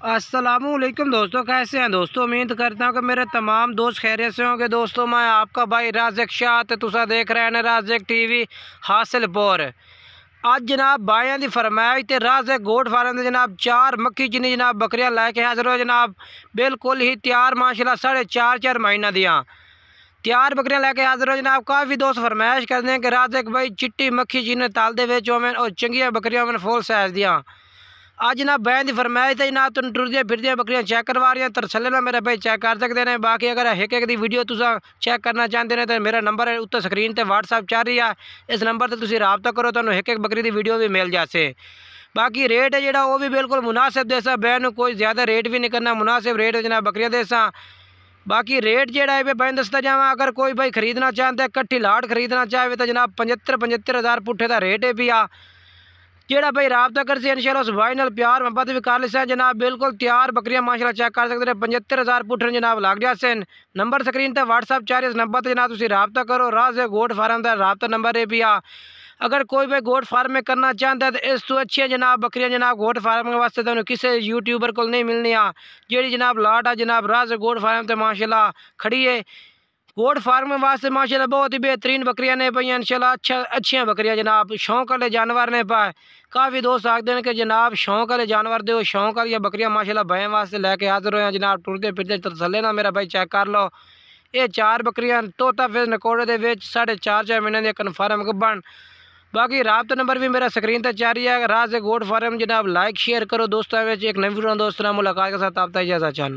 अस्सलामुअलैकुम दोस्तों, कैसे हैं दोस्तों। उम्मीद करता हूँ कि मेरे तमाम दोस्त खैरियत से होंगे। दोस्तों मैं आपका भाई राज़िक शाह ते तुसा देख रहे हैं राज़िक टीवी हासिलपुर। अज जनाब बाइयां दी फरमाइश ते राज़िक गोट फार्म दे जनाब 4 मक्खी जिन्नी जनाब बकरियां लैके हाजिर हो जनाब, बिल्कुल ही तैयार माशाल्लाह 4.5 महीना दियाँ तैयार बकरियां लैके हाजिर हो जनाब। काफ़ी दोस्त फरमाइश करते हैं कि राज़िक भाई चिट्टी मक्खी जिन्हें ताल दे विच होवन और चंगियां बकरियां होवन फुल साइज़ दियां। आज जनाब बैन की फरमाइश है जनाब, तुम टुरदियां फिरदियां बकरियां चेक करवा रही हैं तरसले ना मेरे भाई चेक कर सकते हैं। बाकी अगर एक एक दी वीडियो तुसा चेक करना चाहते हैं तो मेरा नंबर है उत्ते स्क्रीन पर व्हाट्सअप चल रही है, इस नंबर से तुम रबता करो तो एक एक बकरी की वीडियो भी मिल जासे। बाकी रेट है जोड़ा वो भी बिल्कुल मुनासिब देसा, बैन कोई ज़्यादा रेट भी नहीं करना, मुनासिब रेट है जनाब बकरियां देसा। बाकी रेट जोड़ा है बैन दसता जावा, अगर कोई भाई खरीदना चाहता है कट्ठी लाट खरीदना चाहे तो जनाब 75 हज़ार पुट्ठे का रेट है भी आ। जेड़ा भाई रबता कर से इंशाल्लाह उस भाई नाल प्यार मोहब्बत भी कर लिसा जनाब, बिल्कुल तैयार बकरियां माशाल्लाह चेक कर सकते हैं। 75 हज़ार पुट्ठे जनाब लग जासे। नंबर स्क्रीन पर व्हाट्सअप चाह इस नंबर पर जनाब तुम रबता करो। राज़िक गोट फार्म का रबता नंबर है भी आ। अगर कोई भाई गोट फार्म में करना चाहता है तो इस तो अच्छी जनाब बकरियां जनाब गोट फार्म वास्ते तो किसी यूट्यूबर को नहीं मिलनी आ। जी जनाब लाट आ जनाब राज़िक गोट फार्म तो माशाल्लाह खड़ी है। गोट फार्म वास्ते माशाल्लाह बहुत ही बेहतरीन बकरियां ने पाई इंशाल्लाह, अच्छियां बकरियां जनाब, शौक वाले जानवर ने पाए। काफ़ी दोस्त आखते हैं कि जनाब शौक वाले जानवर दो, शौक वाली बकरियां माशाल्लाह भैं वास्ते लैके हाजिर हो जनाब। टुरते फिरते तरसले ना मेरा भाई चेक कर लो। ये 4 बकरियां तोता फिर नकोड़े के 4.5 महीने कन्फर्म गब्बन। बाकी रबता नंबर भी मेरा स्क्रीन पर चल रही है। राज़िक गोट फार्म जनाब लाइक शेयर करो दोस्तों। एक नवी दोस्तों मुलाकात के साथ आप इजाज़त चाहना।